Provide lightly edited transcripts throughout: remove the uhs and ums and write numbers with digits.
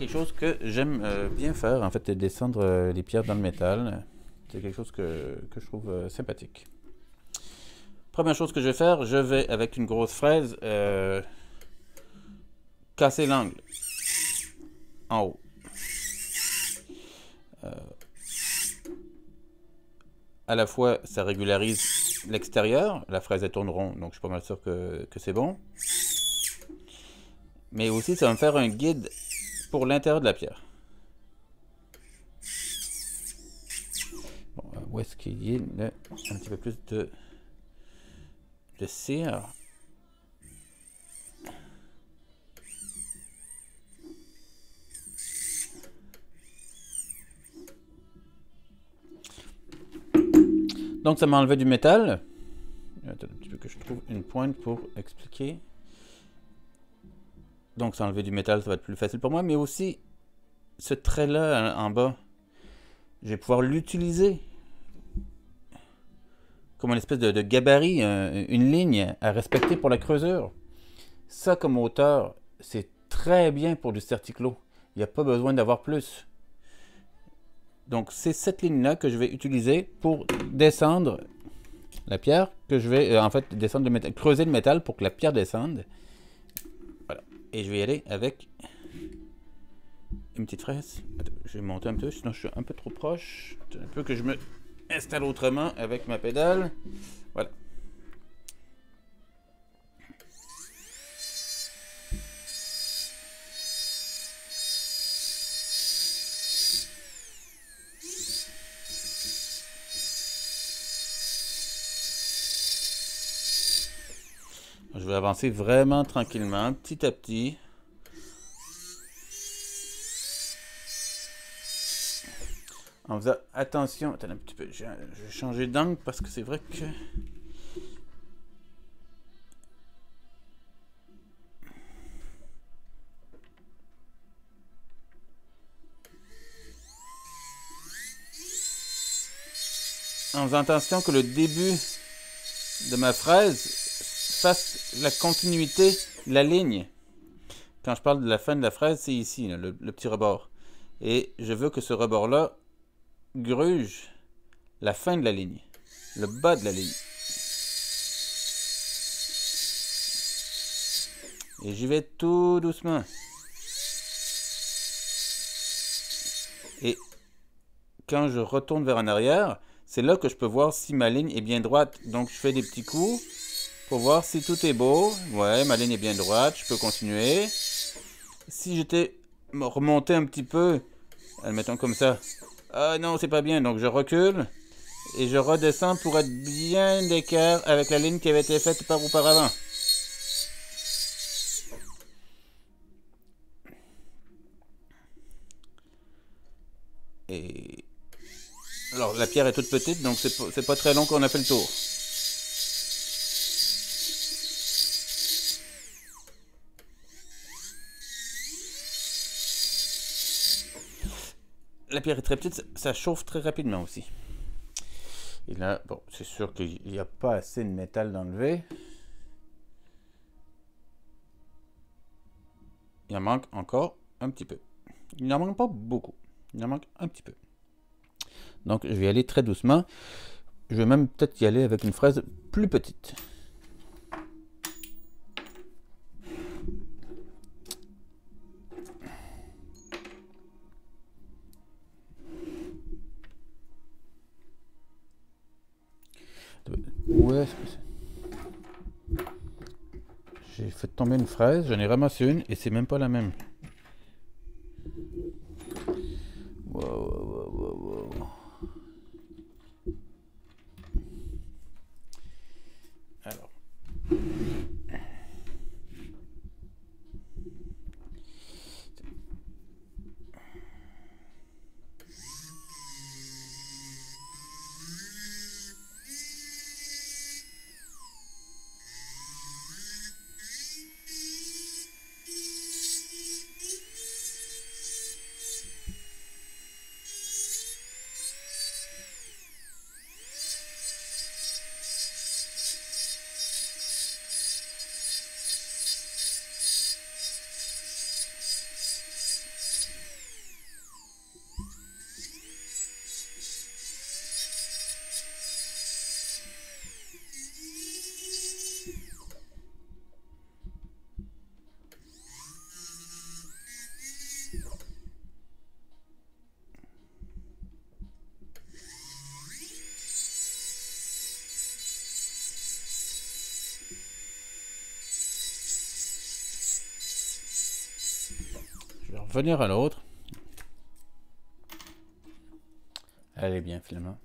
quelque chose que j'aime bien faire, en fait, c'est descendre les pierres dans le métal. C'est quelque chose que je trouve sympathique. Première chose que je vais faire, je vais, avec une grosse fraise, casser l'angle en haut. À la fois, ça régularise l'extérieur. La fraise, elle tourne rond, donc je suis pas mal sûr que c'est bon. Mais aussi, ça va me faire un guide pour l'intérieur de la pierre. Bon, où est-ce qu'il y a un petit peu plus de cire? Donc, ça m'a enlevé du métal. Attends un petit peu que je trouve une pointe pour expliquer. Donc, ça enlever du métal, ça va être plus facile pour moi. Mais aussi, ce trait-là en bas, je vais pouvoir l'utiliser comme une espèce de gabarit, une ligne à respecter pour la creusure. Ça, comme hauteur, c'est très bien pour du certiclo. Il n'y a pas besoin d'avoir plus. Donc, c'est cette ligne-là que je vais utiliser pour descendre la pierre, que je vais en fait descendre le métal, creuser le métal pour que la pierre descende. Voilà. Et je vais y aller avec une petite fraise. Attends, je vais monter un peu, sinon je suis un peu trop proche. Un peu que je me installe autrement avec ma pédale. Voilà. Je vais avancer vraiment tranquillement, petit à petit. En faisant attention. Attends un petit peu, je vais changer d'angle parce que c'est vrai que... En faisant attention que le début de ma fraise fasse la continuité de la ligne. Quand je parle de la fin de la fraise, c'est ici, là, le petit rebord. Et je veux que ce rebord-là gruge la fin de la ligne, le bas de la ligne. Et j'y vais tout doucement. Et quand je retourne vers en arrière, c'est là que je peux voir si ma ligne est bien droite. Donc je fais des petits coups pour voir si tout est beau. Ouais, ma ligne est bien droite, je peux continuer. Si j'étais remonté un petit peu, admettons comme ça, ah non, c'est pas bien, donc je recule et je redescends pour être bien d'écart avec la ligne qui avait été faite par auparavant. Et alors la pierre est toute petite, donc c'est pas très long qu'on a fait le tour. La pierre est très petite, ça chauffe très rapidement aussi. Et là, bon, c'est sûr qu'il n'y a pas assez de métal d'enlever. Il en manque encore un petit peu. Il n'en manque pas beaucoup. Il en manque un petit peu. Donc, je vais y aller très doucement. Je vais même peut-être y aller avec une fraise plus petite. Où est-ce que c'est? J'ai fait tomber une fraise, j'en ai ramassé une et c'est même pas la même. Wow. Alors. vais revenir à l'autre. Elle est bien finalement.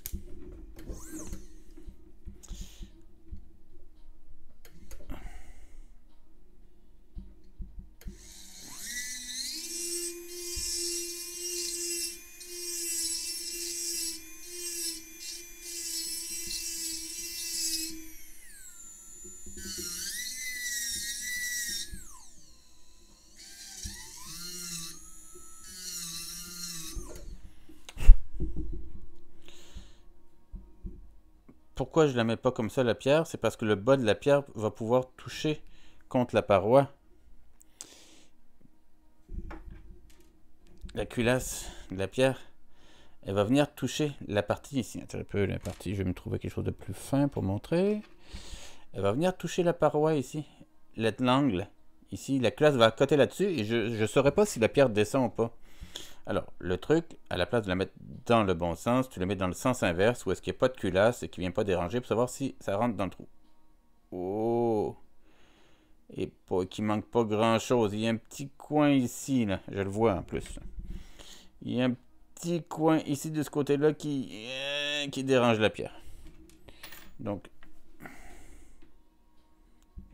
Pourquoi je la mets pas comme ça la pierre? C'est parce que le bas de la pierre va pouvoir toucher contre la paroi. La culasse de la pierre, elle va venir toucher la partie ici. Attends un peu, la partie, je vais me trouver quelque chose de plus fin pour montrer. Elle va venir toucher la paroi ici. L'angle, ici, la culasse va accoter là-dessus et je ne saurais pas si la pierre descend ou pas. Alors, le truc, à la place de la mettre dans le bon sens, tu la mets dans le sens inverse où est-ce qu'il n'y a pas de culasse et qui ne vient pas déranger pour savoir si ça rentre dans le trou. Oh! Et qu'il manque pas grand-chose. Il y a un petit coin ici, là. Je le vois en plus. Il y a un petit coin ici de ce côté-là qui dérange la pierre. Donc,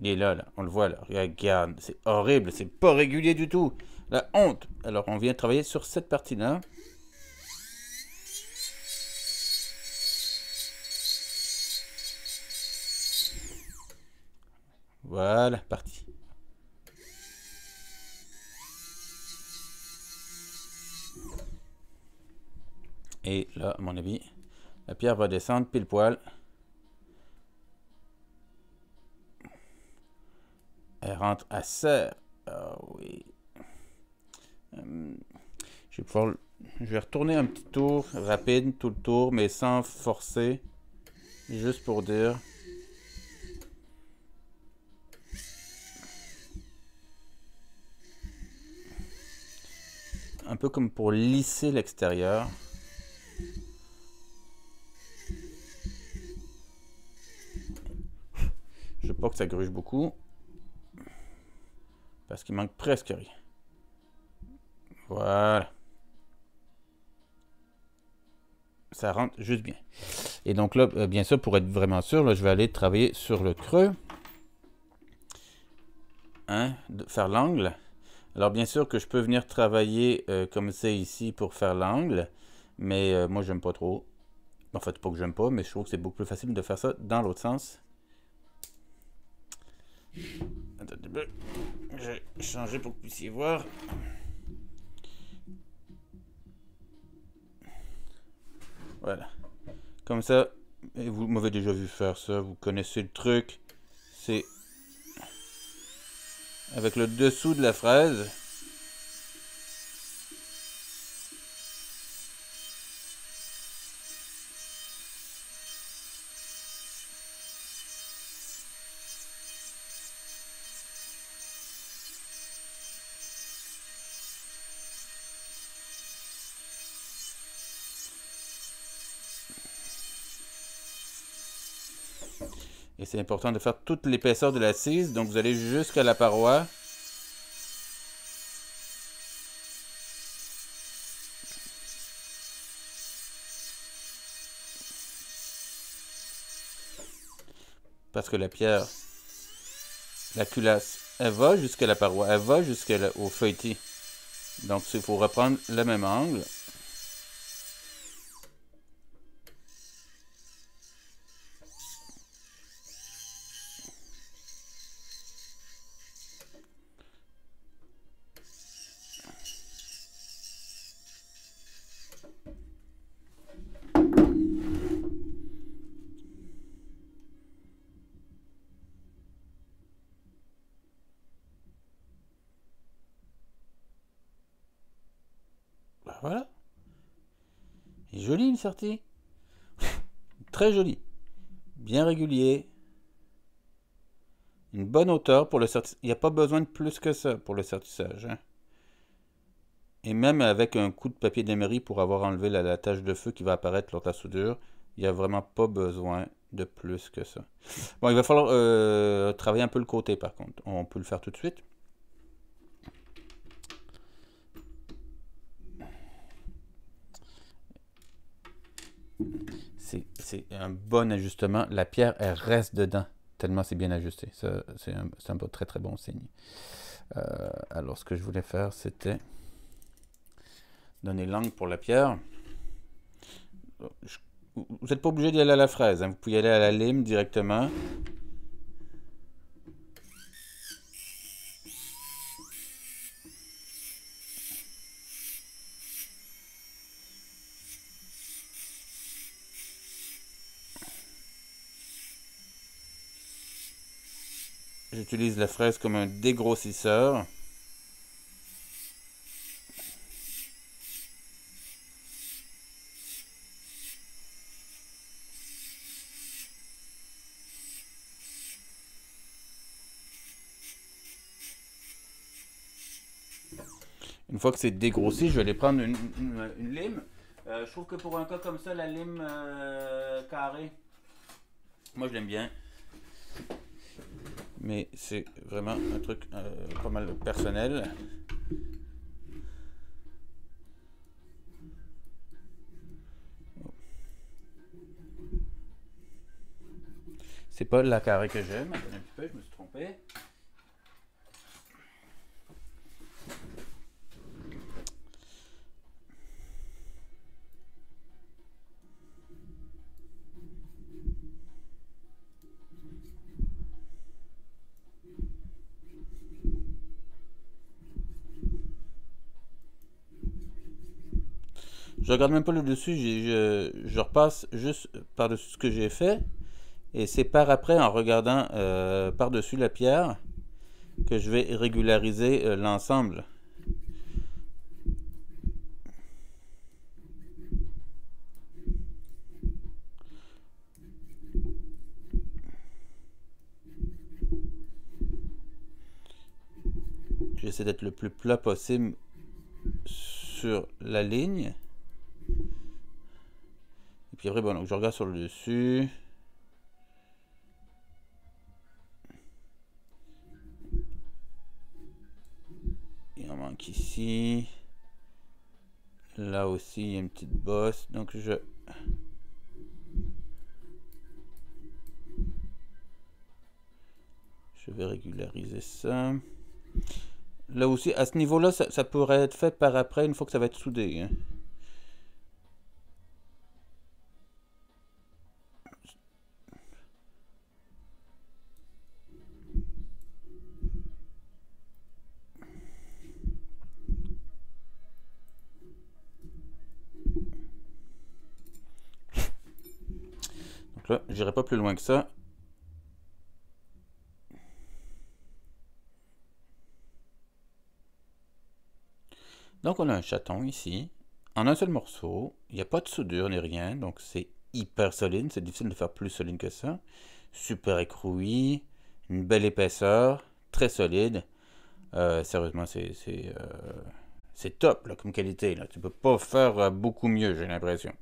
il est là, là. On le voit, là. Regarde, c'est horrible. C'est pas régulier du tout. La honte. Alors, on vient travailler sur cette partie-là. Voilà, parti. Et là, à mon avis, la pierre va descendre pile poil. Elle rentre à serre. Ah oui. Je vais retourner un petit tour rapide, tout le tour, mais sans forcer. Juste pour dire. Un peu comme pour lisser l'extérieur. Je veux pas que ça gruge beaucoup. Parce qu'il manque presque rien. Voilà. Ça rentre juste bien. Et donc là, bien sûr, pour être vraiment sûr, là, je vais aller travailler sur le creux. Hein, faire l'angle. Alors bien sûr que je peux venir travailler comme c'est ici pour faire l'angle. Mais moi, j'aime pas trop. En fait, pas que j'aime pas, mais je trouve que c'est beaucoup plus facile de faire ça dans l'autre sens. Attendez un peu. Je vais changer pour que vous puissiez voir. Voilà. Comme ça, vous m'avez déjà vu faire ça, vous connaissez le truc. C'est avec le dessous de la fraise. Et c'est important de faire toute l'épaisseur de l'assise. Donc vous allez jusqu'à la paroi. Parce que la pierre, la culasse, elle va jusqu'à la paroi. Elle va jusqu'au feuilleté. Donc il faut reprendre le même angle. Voilà. Et jolie une sortie. Très jolie. Bien régulier. Une bonne hauteur pour le sertissage. Il n'y a pas besoin de plus que ça pour le sertissage. Hein. Et même avec un coup de papier d'émery pour avoir enlevé la tache de feu qui va apparaître lors de la soudure, il n'y a vraiment pas besoin de plus que ça. Bon, il va falloir travailler un peu le côté par contre. On peut le faire tout de suite. c'est un bon ajustement. La pierre, elle reste dedans, tellement c'est bien ajusté. Ça, c'est un très très bon signe. Alors, ce que je voulais faire, c'était donner l'angle pour la pierre. Vous n'êtes pas obligé d'y aller à la fraise, hein. Vous pouvez y aller à la lime directement. J'utilise la fraise comme un dégrossisseur. Une fois que c'est dégrossi, je vais aller prendre une lime. Je trouve que pour un cas comme ça, la lime carrée, moi je l'aime bien. Mais c'est vraiment un truc pas mal personnel. C'est pas la carrée que j'aime. Attendez un petit peu, je me suis trompé. Je regarde même pas le dessus, je repasse juste par-dessus ce que j'ai fait. Et c'est par après, en regardant par-dessus la pierre, que je vais régulariser l'ensemble. J'essaie d'être le plus plat possible sur la ligne. Et puis après, bon, donc je regarde sur le dessus. Il en manque ici. Là aussi, il y a une petite bosse. Donc je vais régulariser ça. Là aussi, à ce niveau-là, ça pourrait être fait par après, une fois que ça va être soudé, hein. Donc là, j'irai pas plus loin que ça. Donc on a un chaton ici, en un seul morceau. Il n'y a pas de soudure ni rien, donc c'est hyper solide. C'est difficile de faire plus solide que ça. Super écroué, une belle épaisseur, très solide. Sérieusement, c'est top là, comme qualité. Là. Tu peux pas faire beaucoup mieux, j'ai l'impression.